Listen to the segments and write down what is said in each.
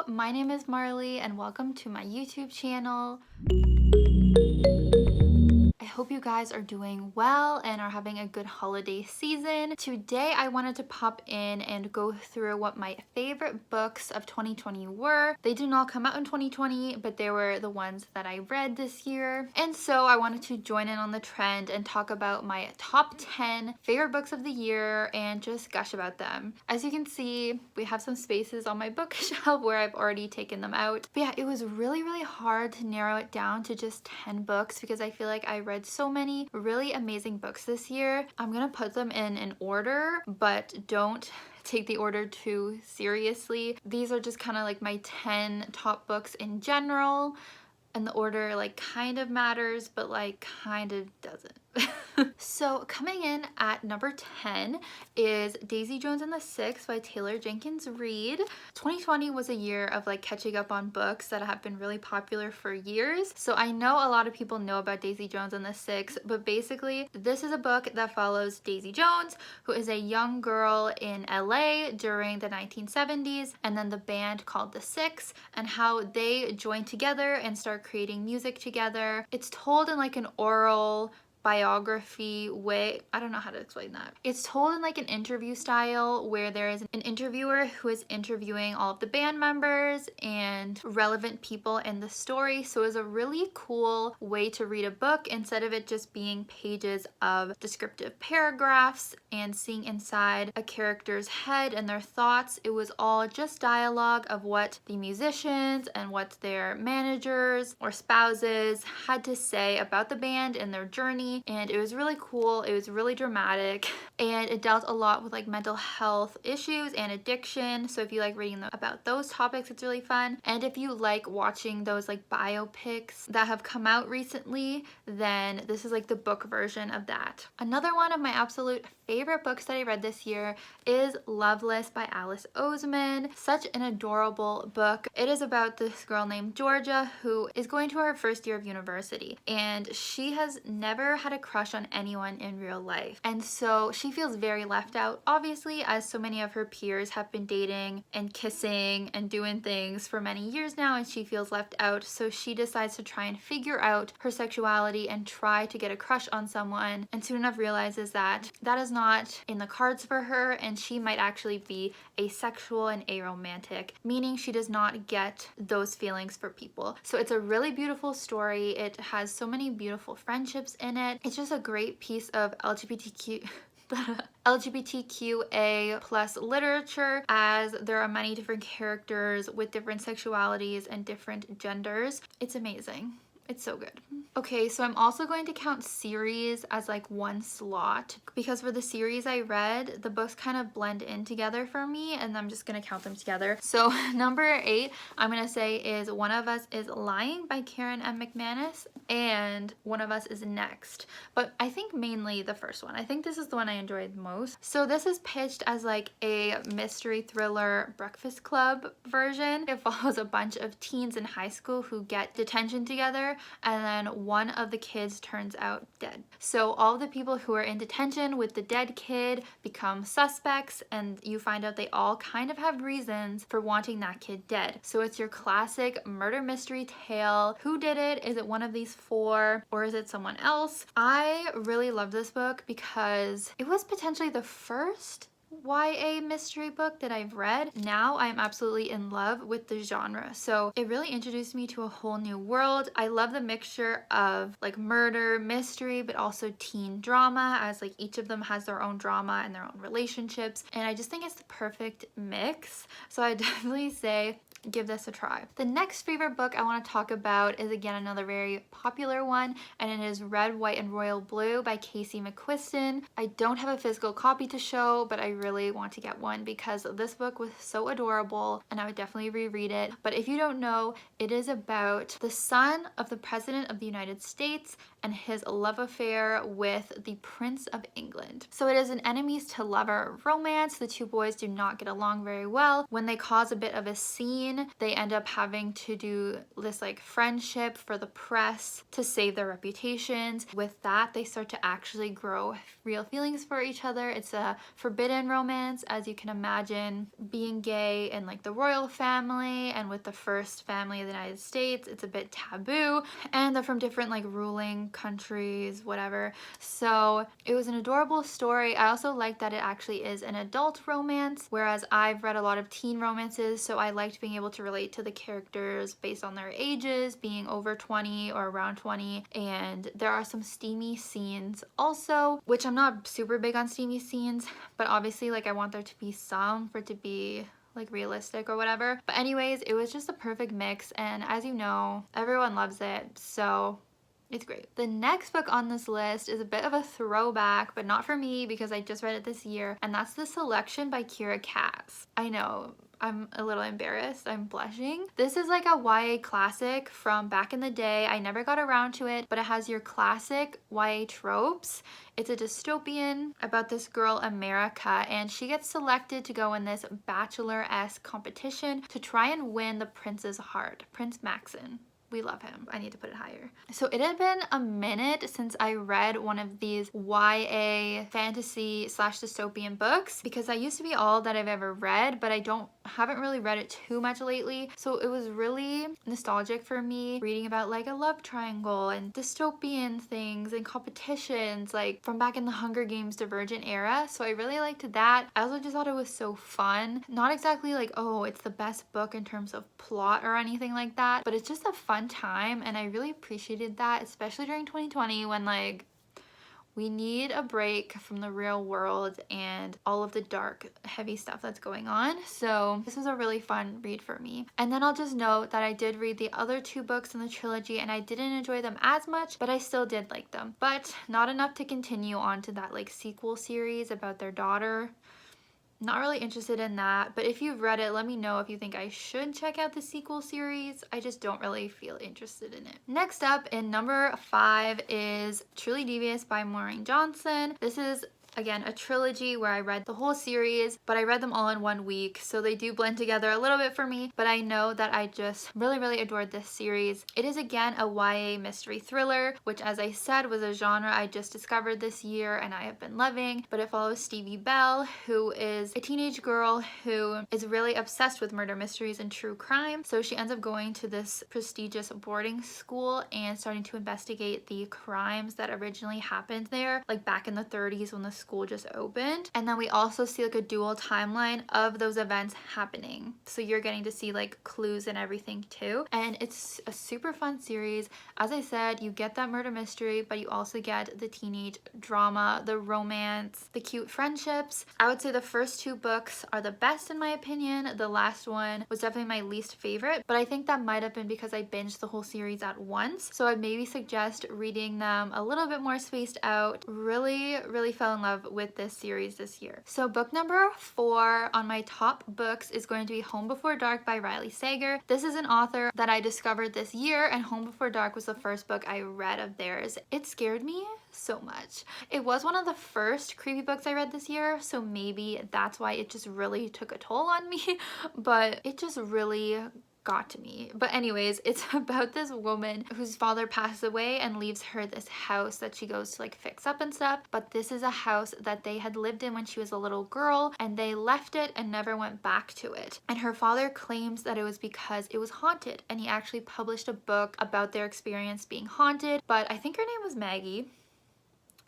my name is Marley and welcome to my YouTube channel. I hope you guys are doing well and are having a good holiday season. Today I wanted to pop in and go through what my favorite books of 2020 were. They did not come out in 2020, but they were the ones that I read this year. And so I wanted to join in on the trend and talk about my top 10 favorite books of the year and just gush about them. As you can see, we have some spaces on my bookshelf where I've already taken them out. But yeah, it was really hard to narrow it down to just 10 books because I feel like I read so many really amazing books this year. I'm gonna put them in an order, but don't take the order too seriously. These are just kind of like my 10 top books in general, and the order like kind of matters, but like kind of doesn't. So coming in at number 10 is Daisy Jones and the Six by Taylor Jenkins Reid. 2020 was a year of like catching up on books that have been really popular for years. So I know a lot of people know about Daisy Jones and the Six, but basically this is a book that follows Daisy Jones, who is a young girl in LA during the 1970s, and then the band called the Six, and how they join together and start creating music together. It's told in like an oral biography way. I don't know how to explain that. It's told in like an interview style where there is an interviewer who is interviewing all of the band members and relevant people in the story. So it's a really cool way to read a book instead of it just being pages of descriptive paragraphs and seeing inside a character's head and their thoughts. It was all just dialogue of what the musicians and what their managers or spouses had to say about the band and their journey. And it was really cool. It was really dramatic, and it dealt a lot with like mental health issues and addiction. So if you like reading about those topics, it's really fun. And if you like watching those like biopics that have come out recently, then this is like the book version of that. Another one of my absolute favorite books that I read this year is Loveless by Alice Oseman. Such an adorable book. It is about this girl named Georgia who is going to her first year of university, and she has never had a crush on anyone in real life, and so she feels very left out, obviously, as so many of her peers have been dating and kissing and doing things for many years now, and she feels left out. So she decides to try and figure out her sexuality and try to get a crush on someone, and soon enough realizes that that is not in the cards for her, and she might actually be asexual and aromantic, meaning she does not get those feelings for people. So it's a really beautiful story. It has so many beautiful friendships in it. It's just a great piece of LGBTQA plus literature, as there are many different characters with different sexualities and different genders. It's amazing. It's so good. Okay, so I'm also going to count series as like one slot, because for the series I read, the books kind of blend in together for me, and I'm just gonna count them together. So number 8, I'm gonna say is One of Us is Lying by Karen and Mcmanus, and One of Us is Next. But I think mainly the first one. I think this is the one I enjoyed most. So this is pitched as like a mystery thriller Breakfast Club version. It follows a bunch of teens in high school who get detention together, and then one of the kids turns out dead. So all the people who are in detention with the dead kid become suspects, and you find out they all kind of have reasons for wanting that kid dead. So it's your classic murder mystery tale. Who did it? Is it one of these 4, or is it someone else? I really love this book because it was potentially the first YA mystery book that I've read. Now I'm absolutely in love with the genre. So it really introduced me to a whole new world. I love the mixture of like murder, mystery, but also teen drama, as like each of them has their own drama and their own relationships. And I just think it's the perfect mix. So I definitely say give this a try. The next favorite book I want to talk about is again another very popular one, and it is Red, White, and Royal Blue by Casey Mcquiston. I don't have a physical copy to show, but I really want to get one because this book was so adorable and I would definitely reread it. But if you don't know, it is about the son of the President of the United States and his love affair with the Prince of England. So it is an enemies to lover romance. The two boys do not get along very well. When they cause a bit of a scene scene. They end up having to do this like friendship for the press to save their reputations. With that, they start to actually grow real feelings for each other. It's a forbidden romance, as you can imagine. Being gay in like the royal family and with the first family of the United States, it's a bit taboo, and they're from different like ruling countries, whatever. So it was an adorable story. I also like that it actually is an adult romance, whereas I've read a lot of teen romances, so I liked being able to relate to the characters based on their ages, being over 20 or around 20. And there are some steamy scenes also, which I'm not super big on steamy scenes, but obviously like I want there to be some for it to be like realistic or whatever. But anyways, it was just a perfect mix, and as you know, everyone loves it, so it's great. The next book on this list is a bit of a throwback, but not for me because I just read it this year, and that's The Selection by Kiera. I know, I'm a little embarrassed. I'm blushing. This is like a YA classic from back in the day. I never got around to it, but it has your classic YA tropes. It's a dystopian about this girl, America, and she gets selected to go in this bachelor-esque competition to try and win the prince's heart, Prince Maxon. We love him. I need to put it higher. So it had been a minute since I read one of these YA fantasy / dystopian books, because that used to be all that I've ever read, but I haven't really read it too much lately. So it was really nostalgic for me, reading about like a love triangle and dystopian things and competitions like from back in the Hunger Games Divergent era. So I really liked that. I also just thought it was so fun. Not exactly like, oh, it's the best book in terms of plot or anything like that, but it's just a fun time, and I really appreciated that, especially during 2020 when like we need a break from the real world and all of the dark, heavy stuff that's going on. So this was a really fun read for me. And then I'll just note that I did read the other 2 books in the trilogy and I didn't enjoy them as much, but I still did like them. But not enough to continue on to that like sequel series about their daughter. Not really interested in that, but if you've read it, let me know if you think I should check out the sequel series. I just don't really feel interested in it. Next up in number 5 is Truly Devious by Maureen Johnson. This is again a trilogy where I read the whole series, but I read them all in 1 week, so they do blend together a little bit for me, but I know that I just really adored this series. It is again a YA mystery thriller, which as I said was a genre I just discovered this year and I have been loving, but it follows Stevie Bell, who is a teenage girl who is really obsessed with murder mysteries and true crime. So she ends up going to this prestigious boarding school and starting to investigate the crimes that originally happened there, like back in the 30s when the school just opened. And then we also see like a dual timeline of those events happening, so you're getting to see like clues and everything too. And it's a super fun series. As I said, you get that murder mystery, but you also get the teenage drama, the romance, the cute friendships. I would say the first 2 books are the best in my opinion. The last one was definitely my least favorite, but I think that might have been because I binged the whole series at once, so I'd maybe suggest reading them a little bit more spaced out. Really fell in love with this series this year. So book number 4 on my top books is going to be Home Before Dark by Riley Sager. This is an author that I discovered this year, and Home Before Dark was the first book I read of theirs. It scared me so much. It was one of the first creepy books I read this year, so maybe that's why it just really took a toll on me, but it just really got to me. But anyways, it's about this woman whose father passes away and leaves her this house that she goes to like fix up and stuff. But this is a house that they had lived in when she was a little girl, and they left it and never went back to it. And her father claims that it was because it was haunted, and he actually published a book about their experience being haunted. But I think her name was Maggie.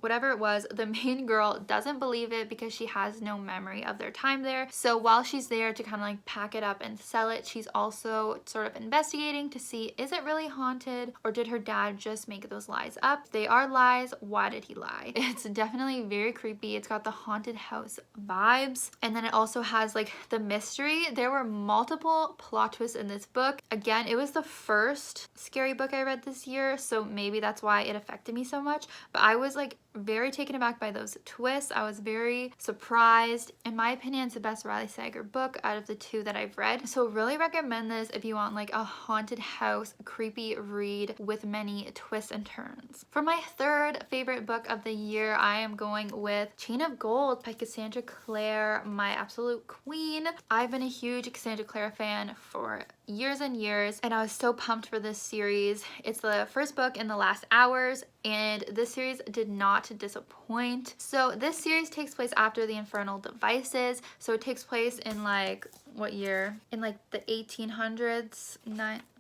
Whatever it was, the main girl doesn't believe it because she has no memory of their time there. So while she's there to kind of like pack it up and sell it, she's also sort of investigating to see, is it really haunted, or did her dad just make those lies up? If they are lies, why did he lie? It's definitely very creepy. It's got the haunted house vibes, and then it also has like the mystery. There were multiple plot twists in this book. Again, it was the first scary book I read this year, so maybe that's why it affected me so much, but I was like very taken aback by those twists. I was very surprised. In my opinion, it's the best Riley Sager book out of the 2 that I've read. So really recommend this if you want like a haunted house creepy read with many twists and turns. For my 3rd favorite book of the year, I am going with Chain of Gold by Cassandra Clare, my absolute queen. I've been a huge Cassandra Clare fan for years and years, and I was so pumped for this series. It's the first book in the last hours, and this series did not disappoint. So this series takes place after the Infernal Devices, so it takes place in like, what year? In like the 1800s,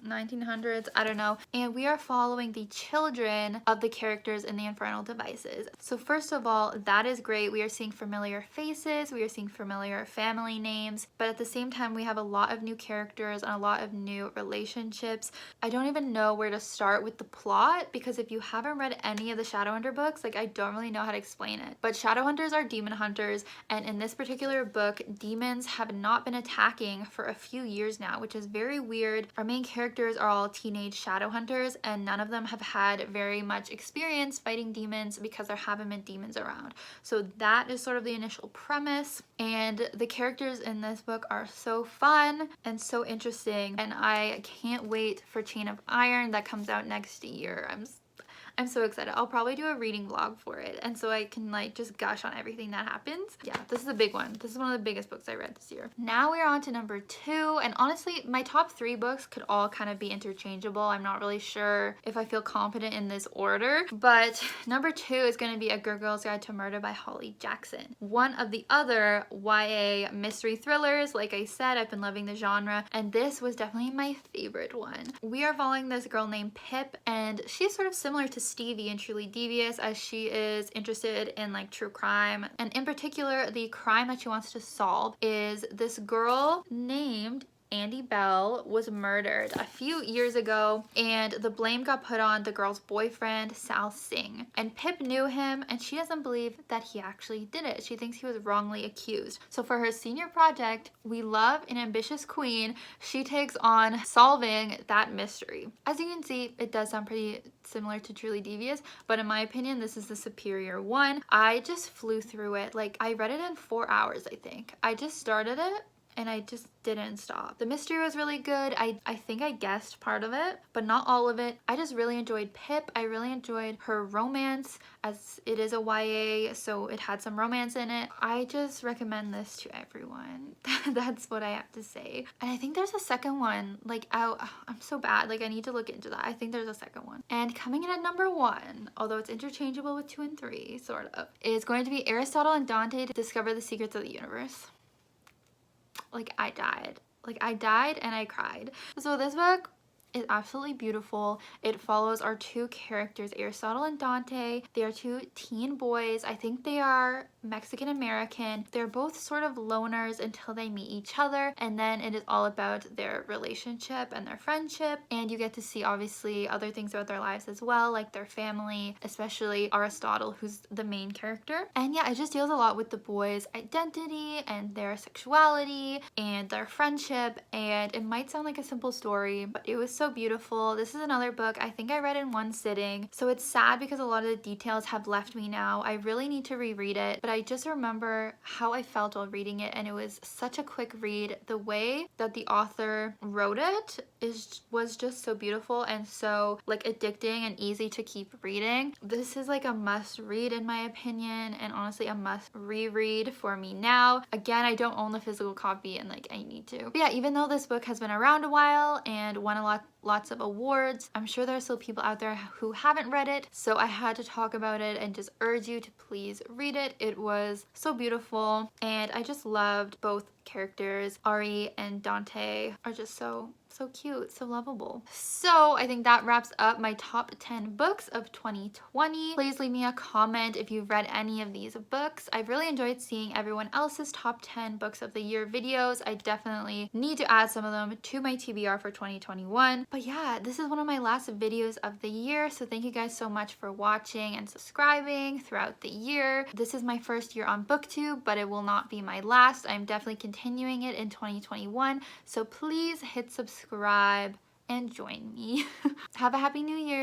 1900s, I don't know. And we are following the children of the characters in the Infernal Devices. So first of all, that is great. We are seeing familiar faces, we are seeing familiar family names, but at the same time we have a lot of new characters and a lot of new relationships. I don't even know where to start with the plot, because if you haven't read any of the Shadowhunter books, like, I don't really know how to explain it. But Shadowhunters are demon hunters, and in this particular book, demons have not been attacking for a few years now, which is very weird. Our main characters are all teenage Shadowhunters, and none of them have had very much experience fighting demons because there haven't been demons around. So that is sort of the initial premise, and the characters in this book are so fun and so interesting, and I can't wait for Chain of Iron that comes out next year. I'm so excited. I'll probably do a reading vlog for it, and so I can like just gush on everything that happens. Yeah, this is a big one. This is one of the biggest books I read this year. Now we're on to number 2, and honestly, my top 3 books could all kind of be interchangeable. I'm not really sure if I feel confident in this order, but number 2 is going to be A Good Girl's Guide to Murder by Holly Jackson. One of the other YA mystery thrillers. Like I said, I've been loving the genre, and this was definitely my favorite one. We are following this girl named Pip, and she's sort of similar to Stevie in Truly Devious, as she is interested in like true crime, and in particular the crime that she wants to solve is this girl named Andy Bell was murdered a few years ago, and the blame got put on the girl's boyfriend, Sal Singh. And Pip knew him, and she doesn't believe that he actually did it. She thinks he was wrongly accused. So for her senior project, We Love an Ambitious Queen, she takes on solving that mystery. As you can see, it does sound pretty similar to Truly Devious, but in my opinion, this is the superior one. I just flew through it. Like, I read it in 4 hours, I think. I just started it, and I just didn't stop. The mystery was really good. I think I guessed part of it, but not all of it. I just really enjoyed Pip. I really enjoyed her romance, as it is a YA, so it had some romance in it. I just recommend this to everyone. That's what I have to say. And I think there's a second one, like, out. I'm so bad. Like, I need to look into that. I think there's a second one. And coming in at number 1, although it's interchangeable with 2 and 3, sort of, is going to be Aristotle and Dante to Discover the Secrets of the Universe. Like, I died. Like, I died and I cried. So this book is absolutely beautiful. It follows our 2 characters, Aristotle and Dante. They are 2 teen boys. I think they are Mexican American. They're both sort of loners until they meet each other, and then it is all about their relationship and their friendship, and you get to see obviously other things about their lives as well, like their family, especially Aristotle, who's the main character. And yeah, it just deals a lot with the boys' identity and their sexuality and their friendship, and it might sound like a simple story, but it was so beautiful. This is another book I think I read in 1 sitting, so it's sad because a lot of the details have left me now. I really need to reread it, but I just remember how I felt while reading it, and it was such a quick read. The way that the author wrote it was just so beautiful and so like addicting and easy to keep reading. This is like a must read in my opinion, and honestly a must reread for me now. Again, I don't own the physical copy, and like I need to. But yeah, even though this book has been around a while and won lots of awards, I'm sure there are still people out there who haven't read it, so I had to talk about it and just urge you to please read it. It was so beautiful, and I just loved both characters. Ari and Dante are just so cute, so lovable. So I think that wraps up my top 10 books of 2020. Please leave me a comment if you've read any of these books. I've really enjoyed seeing everyone else's top 10 books of the year videos. I definitely need to add some of them to my TBR for 2021. But yeah, this is one of my last videos of the year, so thank you guys so much for watching and subscribing throughout the year. This is my first year on BookTube, but it will not be my last. I'm definitely continuing it in 2021, so please hit subscribe and join me. Have a happy new year.